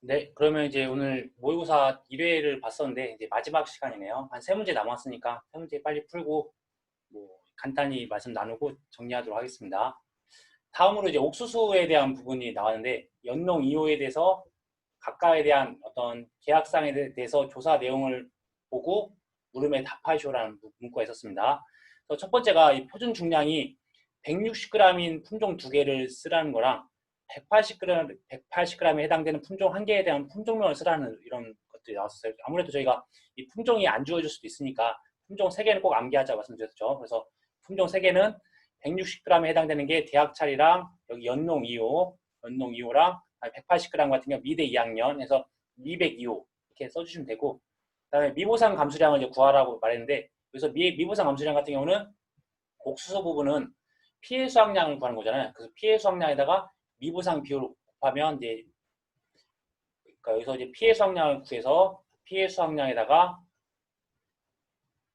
네, 그러면 이제 오늘 모의고사 1회를 봤었는데 이제 마지막 시간이네요. 한 세 문제 남았으니까 세 문제 빨리 풀고 뭐 간단히 말씀 나누고 정리하도록 하겠습니다. 다음으로 이제 옥수수에 대한 부분이 나왔는데 연농 2호에 대해서 각각에 대한 어떤 계약상에 대해서 조사 내용을 보고 물음에 답하시오라는 문구가 있었습니다. 그래서 첫 번째가 이 표준 중량이 160g인 품종 두 개를 쓰라는 거랑 180g에 해당되는 품종 한 개에 대한 품종명을 쓰라는 이런 것들이 나왔었어요. 아무래도 저희가 이 품종이 안 주어질 수도 있으니까 품종 세 개는 꼭 암기하자 말씀드렸죠. 그래서 품종 세 개는 160g에 해당되는 게 대학찰이랑 여기 연농 2호, 랑 180g 같은 경우 미대 2학년 해서 미백 2호 이렇게 써주시면 되고, 그다음에 미보상 감수량을 이제 구하라고 말했는데, 여기서 미보상 감수량 같은 경우는 옥수수 부분은 피해 수확량을 구하는 거잖아요. 그래서 피해 수확량에다가 미보상 비율을 곱하면 이제, 그러니까 여기서 이제 피해 수확량을 구해서 피해 수확량에다가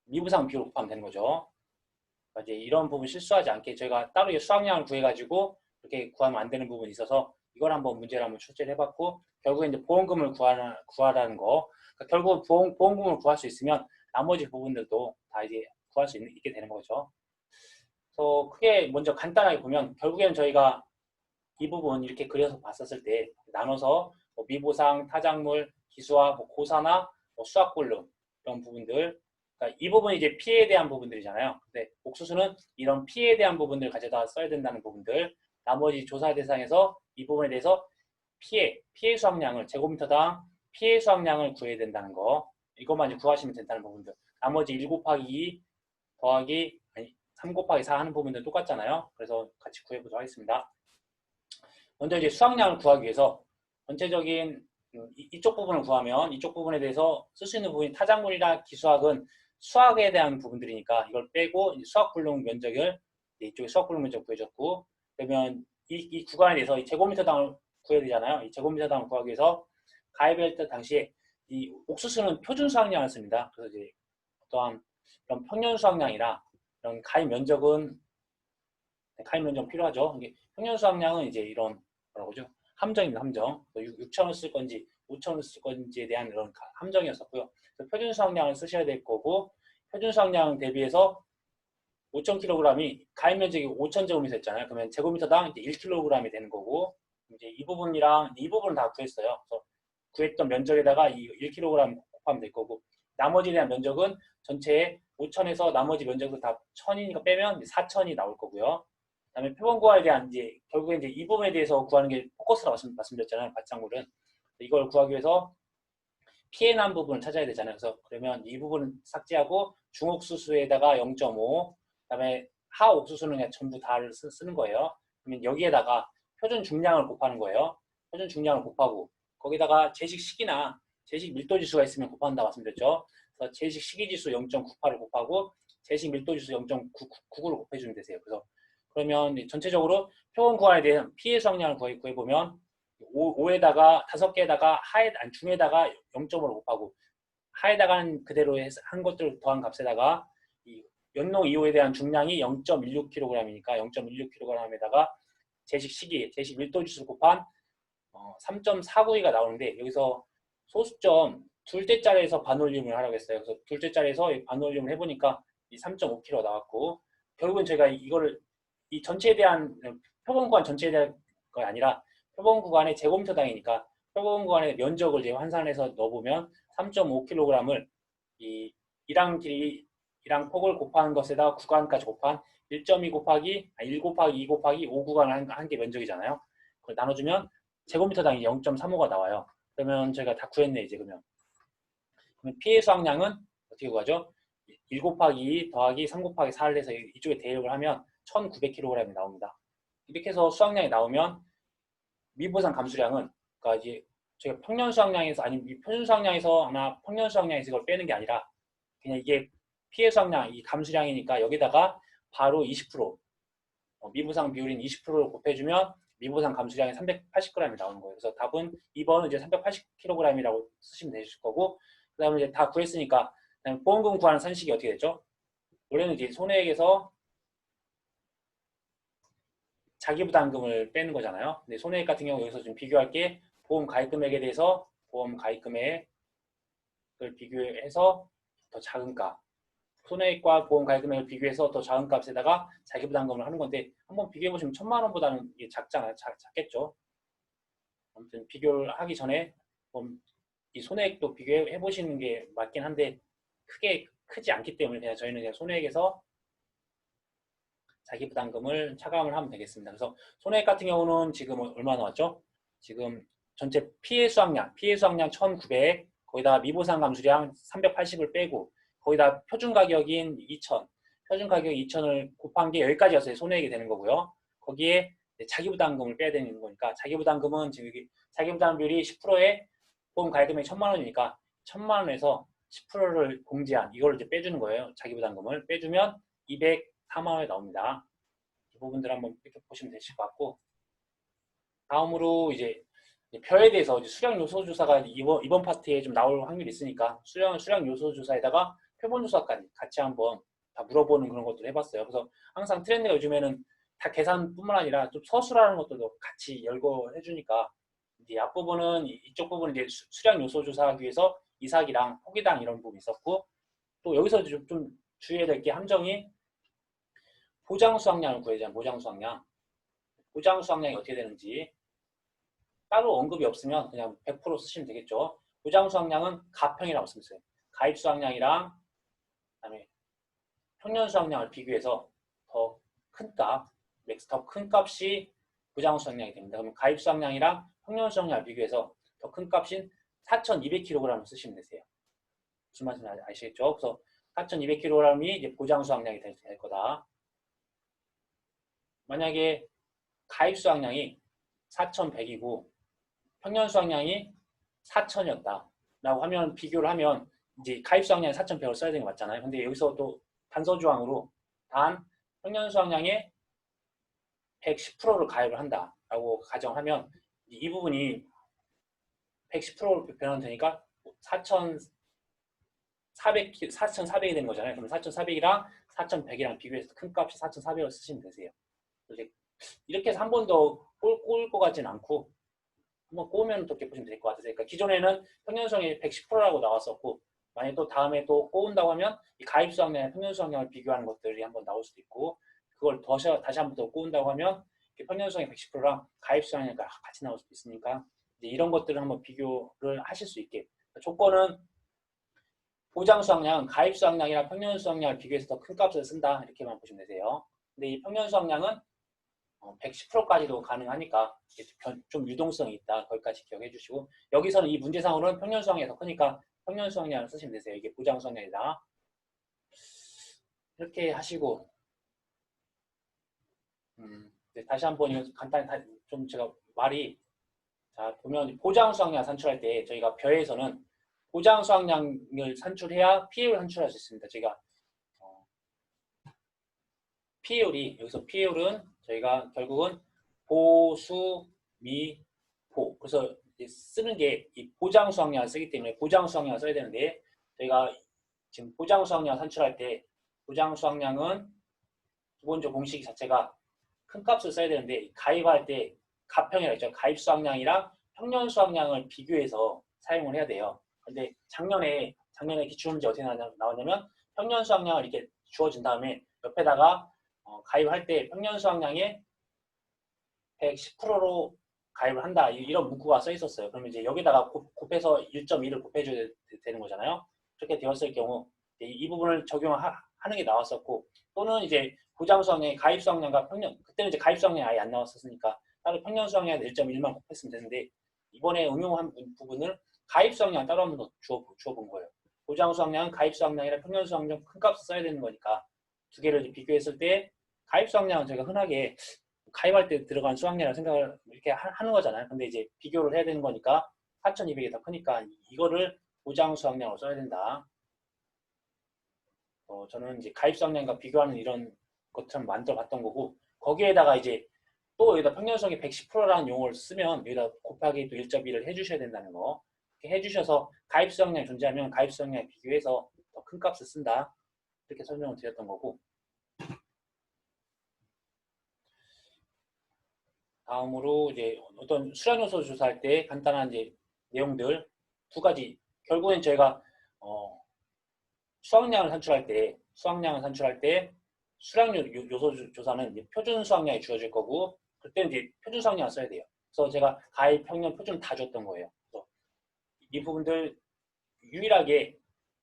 미보상 비율을 곱하면 되는 거죠. 그러니까 이제 이런 부분 실수하지 않게 저희가 따로 수확량을 구해가지고 이렇게 구하면 안 되는 부분이 있어서 이걸 한번 문제를 한번 출제를 해봤고, 결국에 이제 보험금을 구하라는 거. 그러니까 결국 보험금을 구할 수 있으면 나머지 부분들도 다 이제 구할 수 있게 되는 거죠. 그래서 크게 먼저 간단하게 보면 결국에는 저희가 이 부분 이렇게 그려서 봤었을 때 나눠서 뭐 미보상, 타작물, 기수와 뭐 고사나 뭐 수확골룸 이런 부분들, 그러니까 이 부분이 이제 피해에 대한 부분들이잖아요. 근데 옥수수는 이런 피해에 대한 부분들을 가져다 써야 된다는 부분들, 나머지 조사 대상에서 이 부분에 대해서 피해 수확량을 제곱미터당 피해 수확량을 구해야 된다는 거, 이것만 이제 구하시면 된다는 부분들. 나머지 1 곱하기 2 더하기 아니 3 곱하기 4 하는 부분들 똑같잖아요. 그래서 같이 구해보도록 하겠습니다. 먼저 이제 수확량을 구하기 위해서 전체적인 이쪽 부분을 구하면 이쪽 부분에 대해서 쓸 수 있는 부분이 타작물이나 기수학은 수학에 대한 부분들이니까 이걸 빼고 수학 불능 면적을 이쪽에 수학 불능 면적 구해줬고, 그러면 이 구간에 대해서 이 제곱미터당을 구해야 되잖아요. 이 제곱미터당을 구하기 위해서 가입할 때 당시에 이 옥수수는 표준 수확량을 씁니다. 그래서 이제 어떠한 이런 평년 수확량이나 이런 가입 면적 필요하죠. 이게 평년 수확량은 이제 이런 뭐라고 죠 함정입니다. 함정. 6천원 쓸 건지 5천원 쓸 건지에 대한 이런 함정이었었고요. 표준 수확량을 쓰셔야 될 거고, 표준 수확량 대비해서 5,000kg이 가입 면적이 5,000제곱미터였잖아요. 그러면 제곱미터당 이제 1kg이 되는 거고, 이제 이 부분이랑 이 부분을 다 구했어요. 그래서 구했던 면적에다가 이 1kg 곱하면 될 거고, 나머지에 대한 면적은 전체에 5,000에서 나머지 면적을 다 1,000이니까 빼면 4,000이 나올 거고요. 그다음에 표본 구하에 대한 이제 결국에 이제 이 부분에 대해서 구하는 게 포커스라고 말씀드렸잖아요. 밭작물은 이걸 구하기 위해서 피해 난 부분을 찾아야 되잖아요. 그래서 그러면 이 부분은 삭제하고 중옥수수에다가 0.5, 그다음에 하옥수수는 그냥 전부 다를 쓰는 거예요. 그러면 여기에다가 표준 중량을 곱하는 거예요. 표준 중량을 곱하고 거기다가 제식 시기나 제식 밀도 지수가 있으면 곱한다 말씀드렸죠. 그래서 제식 시기 지수 0.98을 곱하고 제식 밀도 지수 0.99를 곱해주면 되세요. 그래서 그러면 전체적으로 표본 구간에 대한 피해 수확량을 구해보면 5에다가 5개에다가 중에다가 0.5를 곱하고 하에다가는 그대로 한 것들 더한 값에다가 이 연농 2호에 대한 중량이 0.16kg이니까 0.16kg에다가 제식 시기, 제식 밀도 지수 곱한 3.492가 나오는데, 여기서 소수점 둘째 자리에서 반올림을 하라고 했어요. 그래서 둘째 자리에서 반올림을 해보니까 이 3.5kg 나왔고, 결국은 제가 이거를 이 전체에 대한 표본 구간 전체에 대한 거 아니라 표본 구간의 제곱미터당이니까 표본 구간의 면적을 이제 환산해서 넣어보면 3.5kg을 이 이랑 길이 이랑 폭을 곱하는 것에다가 구간까지 곱한 1.2 곱하기 1 곱하기 2 곱하기 5 구간을 한 개 면적이잖아요. 그걸 나눠주면 제곱미터당이 0.35가 나와요. 그러면 저희가 다 구했네 이제. 그러면 피해 수확량은 어떻게 구하죠? 1 곱하기 2 더하기 3 곱하기 4를 해서 이쪽에 대입을 하면 1900kg이 나옵니다. 이렇게 해서 수확량이 나오면 미보상 감수량은, 그러니까 이제 저희가 평년 수확량에서 아니 표준 수확량에서 아마 평년 수확량에서 이걸 빼는 게 아니라 그냥 이게 피해 수확량 이 감수량이니까 여기다가 바로 20% 미보상 비율인 20%를 곱해주면 미보상 감수량이 380g이 나오는 거예요. 그래서 답은 2번은 이제 380kg이라고 쓰시면 되실 거고, 그 다음에 이제 다 구했으니까 보험금 구하는 산식이 어떻게 되죠? 원래는 이제 손해액에서 자기부담금을 빼는 거잖아요. 근데 손해액 같은 경우 여기서 좀 비교할 게 보험 가입 금액에 대해서 보험 가입 금액을 비교해서 더 작은 값, 손해액과 보험 가입 금액을 비교해서 더 작은 값에다가 자기부담금을 하는 건데 한번 비교해 보시면 1000만 원보다는 이게 작잖아요. 작겠죠. 아무튼 비교를 하기 전에 이 손해액도 비교해 보시는 게 맞긴 한데 크지 않기 때문에 그냥 저희는 그냥 손해액에서 자기부담금을 차감을 하면 되겠습니다. 그래서 손해액 같은 경우는 지금 얼마 나왔죠? 지금 전체 피해 수확량 1900, 거기다 미보상 감수량 380을 빼고 거기다 표준 가격인 2000, 표준 가격 2000을 곱한 게 여기까지여서 손해액이 되는 거고요. 거기에 자기부담금을 빼야 되는 거니까 자기부담금은 지금 여기 자기부담 비율이 10%에 보험 가입금액이 1000만 원이니까 1000만 원에서 10%를 공제한 이걸 이제 빼주는 거예요. 자기부담금을 빼주면 204만 원이 나옵니다. 이 부분들 한번 이렇게 보시면 되실 것 같고 다음으로 이제 표에 대해서 이제 수량 요소 조사가 이번 파트에 좀 나올 확률이 있으니까 수량 요소 조사에다가 표본 조사까지 같이 한번 다 물어보는 그런 것들을 해봤어요. 그래서 항상 트렌드가 요즘에는 다 계산뿐만 아니라 좀 서술하는 것들도 같이 열거 해주니까 이제 앞부분은 이쪽 부분은 이제 수량 요소 조사하기 위해서 이삭이랑 포기당 이런 부분이 있었고 또 여기서 좀 주의해야 될 게 함정이 보장 수확량을 구해야 보장 수확량. 보장 수확량이 어떻게 되는지 따로 언급이 없으면 그냥 100% 쓰시면 되겠죠. 보장 수확량은 가평이라고 쓰면 가입 수확량이랑 그다음에 평년 수확량을 비교해서 더 큰 값, 더 큰 값이 보장 수확량이 됩니다. 그러면 가입 수확량이랑 평년 수확량을 비교해서 더 큰 값인 4200kg을 쓰시면 되세요. 무슨 말씀인지 아시겠죠? 그래서 4200kg이 이제 보장 수확량이 될 거다. 만약에 가입 수확량이 4100이고 평년 수확량이 4000이었다 라고 하면 비교를 하면 이제 가입 수확량이 4100을 써야 되는 거 맞잖아요. 근데 여기서 또 단서 조항으로 단 평년 수확량의 110%를 가입을 한다 라고 가정하면 이 부분이 110%로 변환되니까 4400이 되는 거잖아요. 그럼 4400이랑 4100이랑 비교해서 큰 값이 4400을 쓰시면 되세요. 이렇게 해서 한 번 더 꼬을 것 같지는 않고 한번 꼬우면 또 이렇게 보시면 될 것 같아요. 그러니까 기존에는 평년수확량이 110%라고 나왔었고 만약에 또 다음에 또 꼬운다고 하면 이 가입 수확량과 평년 수확량을 비교하는 것들이 한번 나올 수도 있고 그걸 다시 한번 더 꼬운다고 하면 평년 수확량 110%랑 가입 수확량이 같이 나올 수도 있으니까 이런 것들을 한번 비교를 하실 수 있게 조건은 보장 수확량은 가입 수확량이랑 평년 수확량을 비교해서 더 큰 값을 쓴다 이렇게만 보시면 되세요. 근데 이 평년 수확량은 110%까지도 가능하니까 좀 유동성이 있다. 거기까지 기억해 주시고 여기서는 이 문제상으로는 평년 수확량이 더 크니까 평년 수확량을 쓰시면 되세요. 이게 보장 수확량이다. 이렇게 하시고 다시 한번 간단히 좀 제가 말이 자 보면 보장 수확량 산출할 때 저희가 벼에서는 보장 수확량을 산출해야 피해율을 산출할 수 있습니다. 저희가 피해율이 여기서 피해율은 저희가 결국은 보수, 미, 보. 그래서 쓰는 게 이 보장 수확량을 쓰기 때문에 보장 수확량을 써야 되는데 저희가 지금 보장 수확량 산출할 때 보장 수확량은 기본적 공식 자체가 큰 값을 써야 되는데 가입할 때 가평이라고 했죠. 가입 수확량이랑 평년 수확량을 비교해서 사용을 해야 돼요. 근데 작년에 기출문제 어떻게 나왔냐면 평년 수확량을 이렇게 주어진 다음에 옆에다가 가입할 때 평년 수확량의 110%로 가입을 한다. 이런 문구가 써 있었어요. 그러면 이제 여기다가 곱해서 1.2를 곱해줘야 되는 거잖아요. 그렇게 되었을 경우 이 부분을 적용하는 게 나왔었고 또는 이제 보장 수확량의 가입 수확량과 평년 그때는 이제 가입 수확량이 아예 안 나왔었으니까 따로 평년 수확량 1.1만 곱했으면 되는데 이번에 응용한 부분을 가입 수확량 따로 한번 더 주어본 거예요. 보장 수확량은 가입 수확량이랑 평년 수확량 큰 값을 써야 되는 거니까 두 개를 비교했을 때 가입 수확량은 저희가 흔하게 가입할 때 들어간 수확량이라고 생각을 이렇게 하는 거잖아요. 근데 이제 비교를 해야 되는 거니까 4,200이 더 크니까 이거를 보장 수확량으로 써야 된다. 저는 이제 가입 수확량과 비교하는 이런 것처럼 만들어 봤던 거고 거기에다가 이제 또 여기다 평년 수확량 110%라는 용어를 쓰면 여기다 곱하기 또 1.2를 해주셔야 된다는 거. 이렇게 해주셔서 가입 수확량이 존재하면 가입 수확량에 비교해서 더 큰 값을 쓴다. 이렇게 설명을 드렸던 거고 다음으로 이제 어떤 수량 요소 조사할 때 간단한 이제 내용들 두 가지. 결국엔 저희가 수량을 산출할 때 수량 요소 조사는 이제 표준 수확량이 주어질 거고 그때는 이제 표준 수확량을 써야 돼요. 그래서 제가 가입, 평년, 표준 다 줬던 거예요. 그래서 이 부분들 유일하게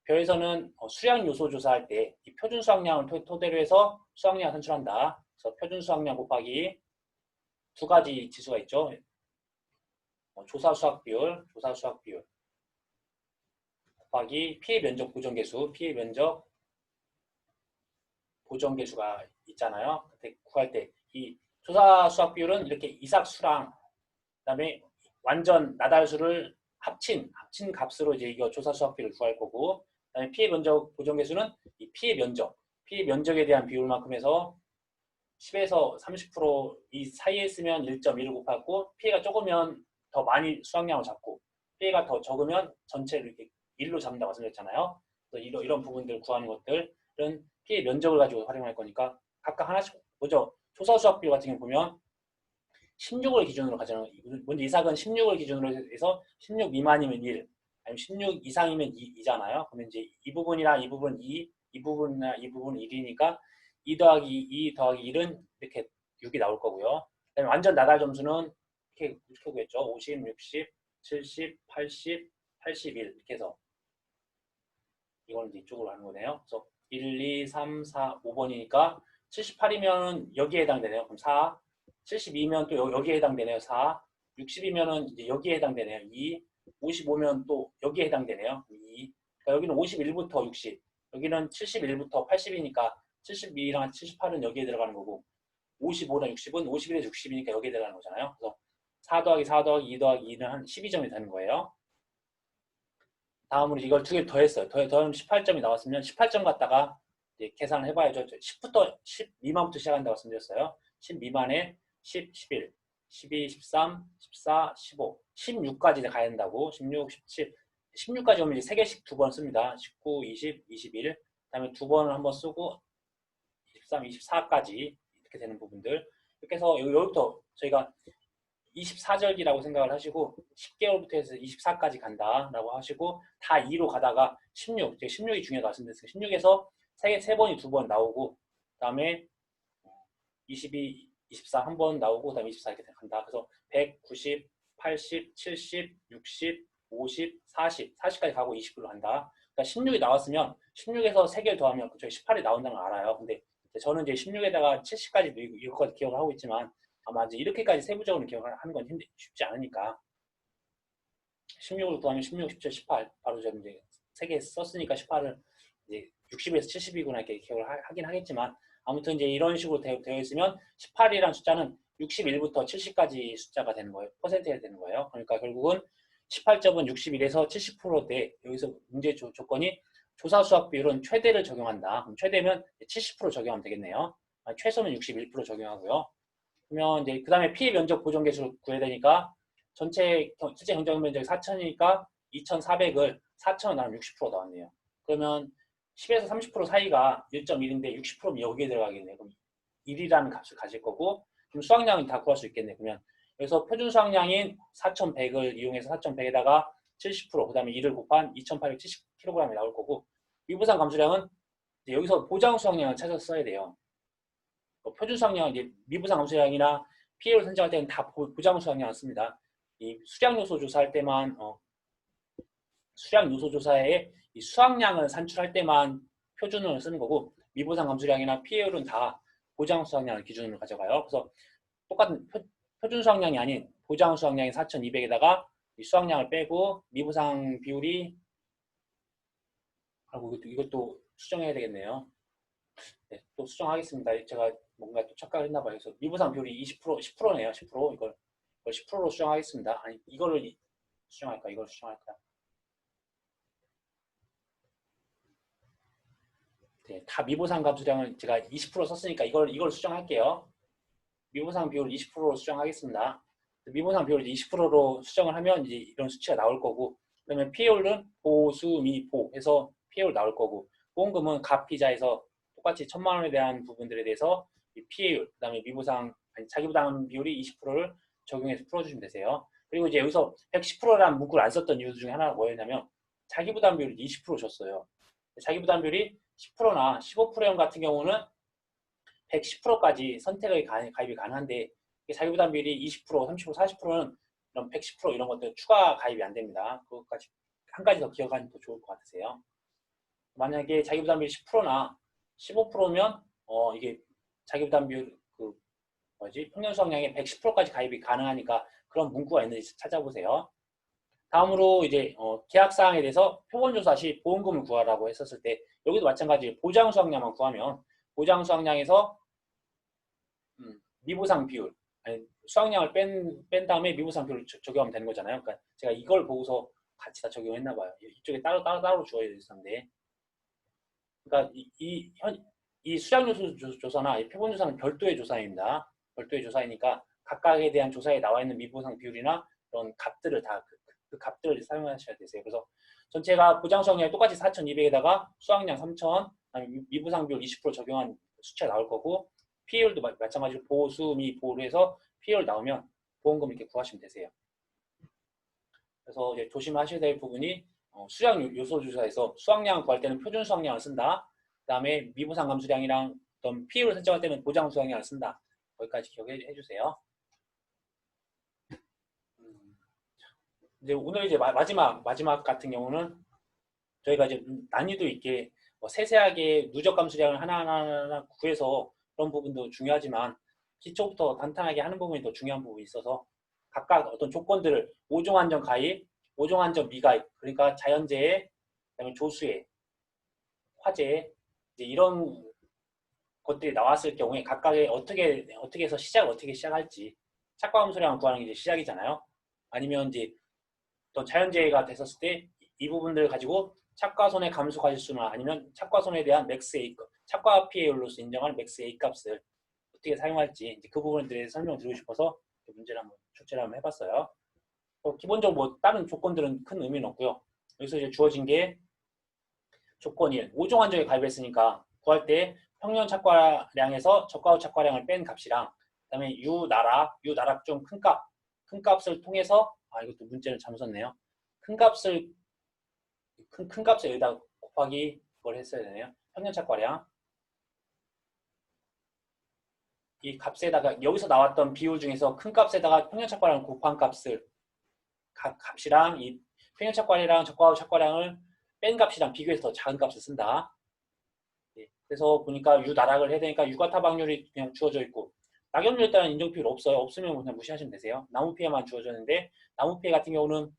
별에서는 수량 요소 조사할 때 이 표준 수확량을 토대로 해서 수확량을 산출한다. 그래서 표준 수확량 곱하기 두 가지 지수가 있죠. 조사 수확 비율 곱하기 피해 면적 보정 계수가 있잖아요. 그때 구할 때 이 조사 수확 비율은 이렇게 이삭수랑 그다음에 완전 나달수를 합친 값으로 이제 이거 조사 수확 비율을 구할 거고 그다음에 피해 면적 보정 계수는 이 피해 면적에 대한 비율만큼 해서 10에서 30%이 사이에 있으면 1.1을 곱하고 피해가 적으면 더 많이 수확량을 잡고 피해가 더 적으면 전체를 이렇게 1로 잡는다고 말씀드렸잖아요. 그래서 이런 부분들 구하는 것들은 피해 면적을 가지고 활용할 거니까 각각 하나씩 먼저 조사 수확 비율 같은 경우 보면 16을 기준으로 가잖아요. 먼저 이삭은 16을 기준으로 해서 16 미만이면 1, 아니면 16 이상이면 2잖아요. 그러면 이제 이 부분이랑 이 부분 2, 이 부분이나 이 부분은 1이니까 2 더하기 2 더하기 1은 이렇게 6이 나올 거고요. 그다음에 완전 나달 점수는 이렇게 구했죠. 50, 60, 70, 80, 81 이렇게 해서 이거는 이쪽으로 하는 거네요. 그래서 1, 2, 3, 4, 5번이니까 78이면 여기에 해당되네요. 그럼 4, 72면 또 여기에 해당되네요. 4, 60이면은 이제 여기에 해당되네요. 2, 55면 또 여기에 해당되네요. 2. 그러니까 여기는 51부터 60, 여기는 71부터 80이니까 72랑 78은 여기에 들어가는 거고 55랑 60은 51에서 60이니까 여기에 들어가는 거잖아요. 그래서 4 더하기 4 더하기 2 더하기 2는 한 12점이 되는 거예요. 다음으로 이걸 두 개를 더했어요. 더하면 18점이 나왔으면 18점 갖다가 이제 계산을 해봐야죠. 10 미만부터 시작한다고 말씀드렸어요. 10 미만에 10, 11, 12, 13, 14, 15, 16까지 가야 된다고. 16, 17, 16까지 오면 이제 3개씩 두 번 씁니다. 19, 20, 21. 그 다음에 두 번을 한번 쓰고 23, 24까지 이렇게 되는 부분들. 이렇게 해서 여기부터 저희가 24절기라고 생각을 하시고 10개월부터 해서 24까지 간다라고 하시고 다 2로 가다가 16, 제가 16이 중요하다고 말씀드렸어요. 16에서 3번이 두 번 나오고 그 다음에 22, 24 한 번 나오고 그 다음에 24 이렇게 간다. 그래서 100, 90, 80, 70, 60, 50, 40, 40까지 가고 20으로 간다. 그러니까 16이 나왔으면 16에서 3개를 더하면 저희 18이 나온다는 걸 알아요. 근데 저는 이제 16에다가 70까지 이것까지 기억을 하고 있지만 아마 이제 이렇게까지 세부적으로 기억을 하는 건 쉽지 않으니까 16을 구하면 16, 17, 18 바로 제가 이제 3개 썼으니까 18을 이제 60에서 70이구나 이렇게 기억을 하긴 하겠지만 아무튼 이제 이런 식으로 되어 있으면 18이라는 숫자는 61부터 70까지 숫자가 되는 거예요. 퍼센트가 되는 거예요. 그러니까 결국은 18점은 61에서 70%대 여기서 문제 조건이 조사 수확 비율은 최대를 적용한다. 그럼 최대면 70% 적용하면 되겠네요. 최소는 61% 적용하고요. 그러면 이제 그 다음에 피해 면적 보정 계수를 구해야 되니까 전체 실제 경정 면적이 4,000이니까 2,400을 4,000을 나누면 60% 나왔네요. 그러면 10에서 30% 사이가 1.1인데 60%면 여기에 들어가겠네요. 그럼 1이라는 값을 가질 거고 그럼 수확량은 다 구할 수 있겠네요. 그러면 여기서 표준 수확량인 4,100을 이용해서 4,100에다가 70%, 그 다음에 1을 곱한 2,870kg이 나올 거고 미부상 감수량은 여기서 보장 수확량을 찾아서 써야 돼요. 표준 수확량은 이제 미부상 감수량이나 피해를 선정할 때는 다 보장 수확량을 씁니다. 이 수량 요소 조사할 때만 수량 요소 조사에 이 수확량을 산출할 때만 표준을 쓰는 거고 미보상 감수량이나 피해율은 다 보장 수확량을 기준으로 가져가요. 그래서 똑같은 표준 수확량이 아닌 보장 수확량인 4,200에다가 이 수확량을 빼고 미보상 비율이 이것도 수정해야 되겠네요. 네, 또 수정하겠습니다. 제가 뭔가 또 착각을 했나 봐요. 그래서 미보상 비율이 20%, 10%네요. 10%. 이걸 10%로 수정하겠습니다. 아니, 이거를 수정할까? 이걸 수정할까? 네, 다 미보상 감수량을 제가 20% 썼으니까 이걸 수정할게요. 미보상 비율 20%로 수정하겠습니다. 미보상 비율 20%로 수정을 하면 이제 이런 수치가 나올 거고, 그러면 피해율은 보수, 미, 보 해서 피해율 나올 거고, 보험금은 갑, 피자에서 똑같이 1,000만 원에 대한 부분들에 대해서 이 피해율, 그다음에 미보상, 자기 부담 비율이 20%를 적용해서 풀어주시면 되세요. 그리고 이제 여기서 110%라는 문구를 안 썼던 이유 중에 하나가 뭐였냐면 자기 부담 비율이 20% 줬어요. 자기 부담 비율이 10%나 15%형 같은 경우는 110%까지 선택의 가입이 가능한데 자기 부담 비율이 20%, 30%, 40%는 이런 110% 이런 것들 추가 가입이 안 됩니다. 그것까지 한 가지 더 기억하면 더 좋을 것 같으세요. 만약에 자기 부담 비율이 10%나 15%면 이게 자기 부담 비율 평년 수확량의 110%까지 가입이 가능하니까 그런 문구가 있는지 찾아보세요. 다음으로 이제 계약사항에 대해서 표본조사 시 보험금을 구하라고 했었을 때 여기도 마찬가지 보장 수확량만 구하면 보장 수확량에서 미보상 비율 아니, 수확량을 뺀 다음에 미보상 비율을 적용하면 되는 거잖아요. 그러니까 제가 이걸 보고서 같이 다 적용했나 봐요. 이쪽에 따로 주어져 있었는데 그러니까 이 수량요소 조사나 이 표본조사는 별도의 조사입니다. 별도의 조사이니까 각각에 대한 조사에 나와 있는 미보상 비율이나 그런 값들을 다 그 값들을 사용하셔야 되세요. 그래서 전체가 보장 수확량이 똑같이 4,200에다가 수확량 3,000, 미보상 비율 20% 적용한 수치가 나올 거고 피해율도 마찬가지로 보수, 보호로 해서 피해율 나오면 보험금 이렇게 구하시면 되세요. 그래서 이제 조심하셔야 될 부분이 수량 요소 조사에서 수확량 구할 때는 표준 수확량을 쓴다. 그 다음에 미보상 감수량이랑 어떤 피해율을 설정할 때는 보장 수확량을 쓴다. 거기까지 기억해 주세요. 이제 오늘 이제 마지막 같은 경우는 저희가 이제 난이도 있게 세세하게 누적 감수량을 하나하나 구해서 그런 부분도 중요하지만 기초부터 탄탄하게 하는 부분이 더 중요한 부분이 있어서 각각 어떤 조건들을 5종 안전 가입, 5종 안전 미가입, 그러니까 자연재해, 그다음에 조수해, 화재 이제 이런 것들이 나왔을 경우에 각각의 어떻게 해서 어떻게 시작할지 착과 감소량을 구하는 게 이제 시작이잖아요. 아니면 이제 또 자연재해가 됐었을 때 이 부분들을 가지고 착과 손해 감소 가지수나 아니면 착과 손해에 대한 맥스 A 착과 피해율로서 인정하는 맥스 A 값을 어떻게 사용할지 이제 그 부분에 대해서 설명을 드리고 싶어서 문제를 한번 출제를 한번 해봤어요. 기본적으로 뭐 다른 조건들은 큰 의미는 없고요. 여기서 이제 주어진 게 조건 1, 5종 안정에 가입했으니까 구할 때 평년 착과량에서 저가 후 착과량을 뺀 값이랑 그다음에 유나락 중 큰 값을 통해서 이것도 문제를 잘못 썼네요. 큰 값을 여기다 곱하기 그걸 했어야 되네요. 평년 착과량 이 값에다가 여기서 나왔던 비율 중에서 큰 값에다가 평년 착과량을 곱한 값이랑 이 평년 착과량이랑 저가 후 착과량을 뺀 값이랑 비교해서 더 작은 값을 쓴다. 네, 그래서 보니까 유나락을 해야 되니까 유가 타박률이 그냥 주어져 있고 낙엽률에 따른 인정 비율 없어요. 없으면 그냥 무시하시면 되세요. 나무 피해만 주어졌는데 나무 피해 같은 경우는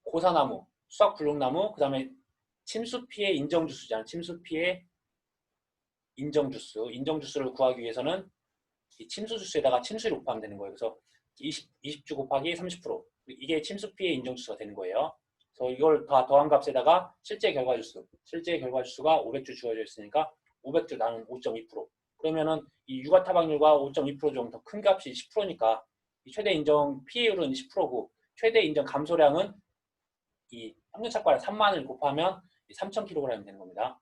고사나무, 수확불용나무, 그 다음에 침수 피해 인정주수잖아요. 침수 피해 인정주수를 구하기 위해서는 이 침수주수에다가 침수를 곱하면 되는 거예요. 그래서 20주 곱하기 30% 이게 침수 피해 인정주수가 되는 거예요. 그래서 이걸 다 더한 값에다가 실제 결과주수가 500주 주어져 있으니까 500주 나눈 5.2%. 그러면은 이 유가 타박률과 5.2% 정도 더 큰 값이 10%니까 이 최대 인정 피해율은 10%고 최대 인정 감소량은 이 평년 착과량 3만을 곱하면 3,000kg이 되는 겁니다.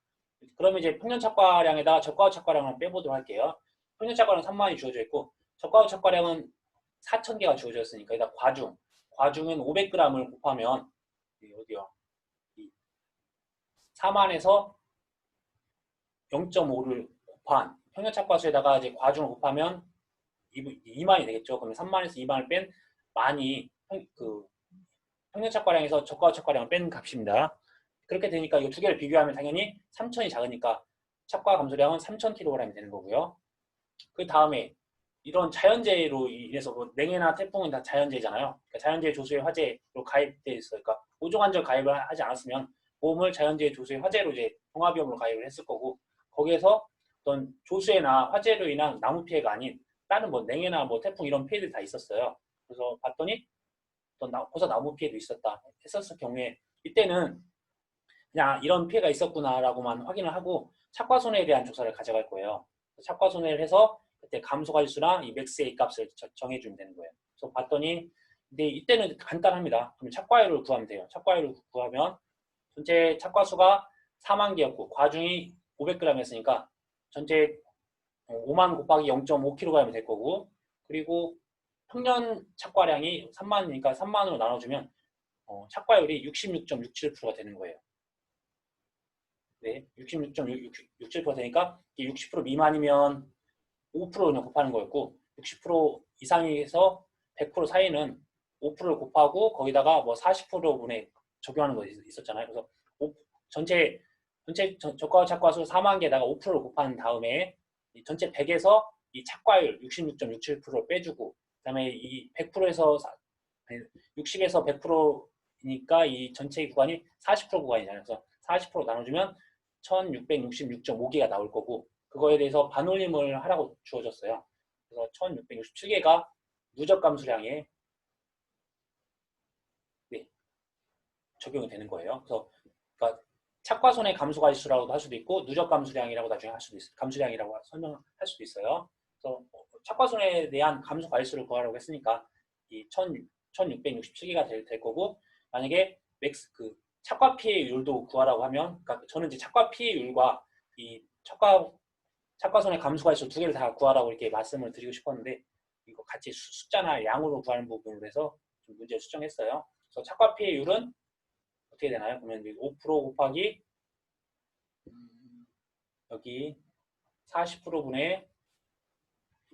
그러면 이제 평년 착과량에다 저가 후 착과량을 빼보도록 할게요. 평년 착과량 3만이 주어져 있고 저가 후 착과량은 4,000개가 주어져 있으니까 여기다 과중은 500g을 곱하면 어디요? 4만에서 0.5를 곱한 평년 착과수에다가 이제 과중을 곱하면 2만이 되겠죠. 그러면 3만에서 2만을 뺀 만이 평년 착과량에서 저가 후 착과량을 뺀 값입니다. 그렇게 되니까 이 두 개를 비교하면 당연히 3,000이 작으니까 착과 감소량은 3,000kg이 되는 거고요. 그 다음에 이런 자연재해로 인해서 뭐 냉해나 태풍은 다 자연재해잖아요. 그러니까 자연재해 조수의 화재로 가입돼 있으니까 5종 안전 가입을 하지 않았으면 보험을 자연재해 조수의 화재로 이제 종합위험으로 가입을 했을 거고 거기에서 어떤 조수해나 화재로 인한 나무 피해가 아닌 다른 뭐 냉해나 뭐 태풍 이런 피해들이 다 있었어요. 그래서 봤더니 어떤 고사 나무 피해도 했었을 경우에 이때는 그냥 이런 피해가 있었구나라고만 확인을 하고 착과 손해에 대한 조사를 가져갈 거예요. 착과 손해를 해서 그때 감소 가지수랑 이 맥스 A 값을 정해주면 되는 거예요. 그래서 봤더니 근데 이때는 간단합니다. 그럼 착과율을 구하면 돼요. 착과율을 구하면 전체 착과수가 4만 개였고 과중이 500g이었으니까 전체 5만 곱하기 0.5kg이 될 거고, 그리고 평년 착과량이 3만이니까 3만으로 나눠주면 착과율이 66.67%가 되는 거예요. 네, 66.67% 되니까 60% 미만이면 5% 그냥 곱하는 거였고, 60% 이상에서 100% 사이는 5%를 곱하고 거기다가 뭐 40%분에 적용하는 거 있었잖아요. 그래서 전체 저가 착과수 4만 개에다가 5%를 곱한 다음에 이 전체 100에서 이 착과율 66.67%를 빼주고, 그다음에 이 100%에서 60에서 100%니까 이 전체 구간이 40% 구간이잖아요. 그래서 40% 나눠주면 1666.5개가 나올 거고, 그거에 대해서 반올림을 하라고 주어졌어요. 그래서 1667개가 누적 감수량에 네, 적용이 되는 거예요. 그래서 그러니까 착과손의 감수가지수라고도 할 수도 있고 누적 감수량이라고 나중에 할 수도 있어요. 감수량이라고 설명할 수도 있어요. 그래서 착과손에 대한 감수가지수를 구하라고 했으니까 이 1667개가 될 거고, 만약에 맥스 그 착과 피해율도 구하라고 하면, 그러니까 저는 이제 착과 피해율과 이 착과손의 감수가지수 두 개를 다 구하라고 이렇게 말씀을 드리고 싶었는데, 이거 같이 숫자나 양으로 구하는 부분으로 해서 좀 문제를 수정했어요. 그래서 착과 피해율은 어떻게 되나요? 그러면 5% 곱하기 여기 40%분의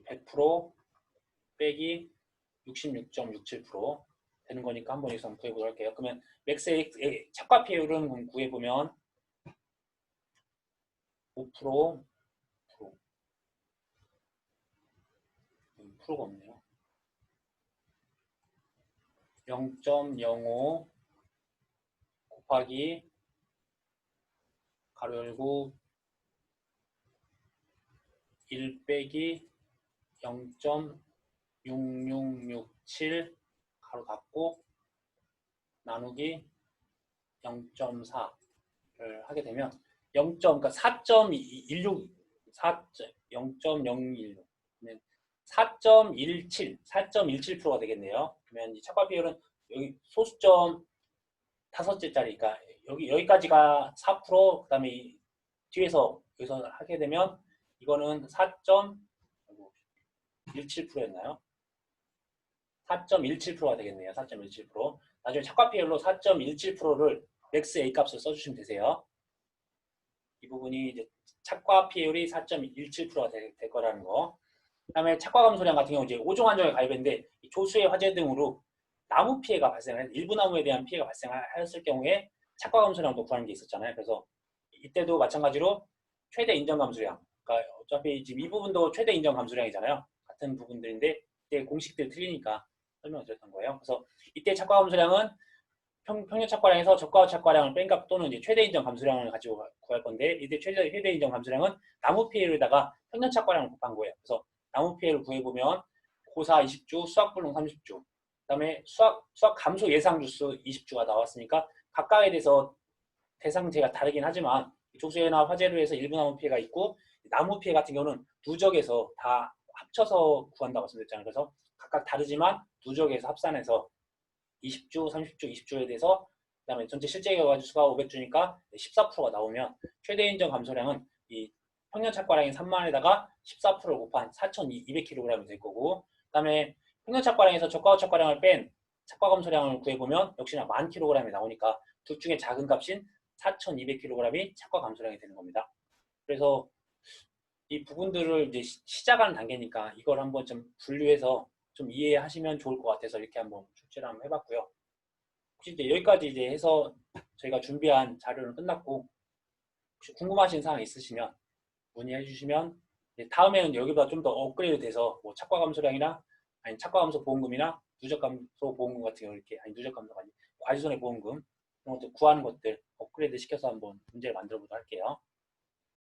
100% 빼기 66.67% 되는 거니까 한번 여기서 구해보도록 할게요. 그러면 맥스의 착과 피해율은 구해보면 5% 프로가 없네요. 0.05 곱하기 가로 열고 1 빼기 0.6667 가로 닫고 나누기 0.4를 하게 되면 0. 그러니까 4.16 0.016 4.17%가 되겠네요. 그러면 이 착과 비율은 여기 소수점 다섯째 자리니까 여기까지가 4%, 그다음에 뒤에서 여기서 하게 되면 이거는 4.17%였나요? 4.17%가 되겠네요. 4.17%. 나중에 착과 비율로 4.17%를 맥스 A 값을 써주시면 되세요. 이 부분이 이제 착과 피해율이 4.17%가 될 거라는 거. 그다음에 착과 감소량 같은 경우 이제 5종 한정에 가입했는데 조수의 화재 등으로 나무 피해가 발생을 일부 나무에 대한 피해가 발생하였을 경우에 착과 감소량도 구하는 게 있었잖아요. 그래서 이때도 마찬가지로 최대 인정 감소량. 그러니까 어차피 지금 이 부분도 최대 인정 감소량이잖아요. 같은 부분들인데 이때 공식들이 틀리니까 설명을 드렸던 거예요. 그래서 이때 착과 감소량은 평균 착과량에서 저가 착과량을 뺀 값 또는 이제 최대 인정 감소량을 가지고 구할 건데, 이때 최대 인정 감소량은 나무 피해율에다가 평균 착과량을 곱한 거예요. 그래서 나무 피해를 구해보면 고사 20주, 수학 불능 30주, 그다음에 수학 감소 예상 주수 20주가 나왔으니까 각각에 대해서 대상제가 다르긴 하지만 조수해나 화재로 해서 일부 나무 피해가 있고, 나무 피해 같은 경우는 누적해서 다 합쳐서 구한다고 말씀드렸잖아요. 그래서 각각 다르지만 누적해서 합산해서 20주, 30주, 20주에 대해서, 그다음에 전체 실제 결과지수가 500주니까 14%가 나오면 최대 인정 감소량은 이 평년 착과량인 3만에다가 14%를 곱한 4,200kg이 될 거고, 그다음에 평년 착과량에서 저가 착과량을 뺀 착과 감소량을 구해보면 역시나 10,000kg이 나오니까 둘 중에 작은 값인 4,200kg이 착과 감소량이 되는 겁니다. 그래서 이 부분들을 이제 시작하는 단계니까 이걸 한번 좀 분류해서 좀 이해하시면 좋을 것 같아서 이렇게 한번 출제를 한번 해봤고요. 혹시 이제 여기까지 이제 해서 저희가 준비한 자료는 끝났고, 혹시 궁금하신 사항 있으시면 문의해 주시면 다음에는 여기보다 좀 더 업그레이드 돼서 뭐 착과 감소량이나 아니 착과 감소 보험금이나 누적 감소 보험금 같은 경우 이렇게, 아니 누적 감소가 아니 과지손해 보험금 이런 것들 구하는 것들 업그레이드 시켜서 한번 문제를 만들어 보도록 할게요.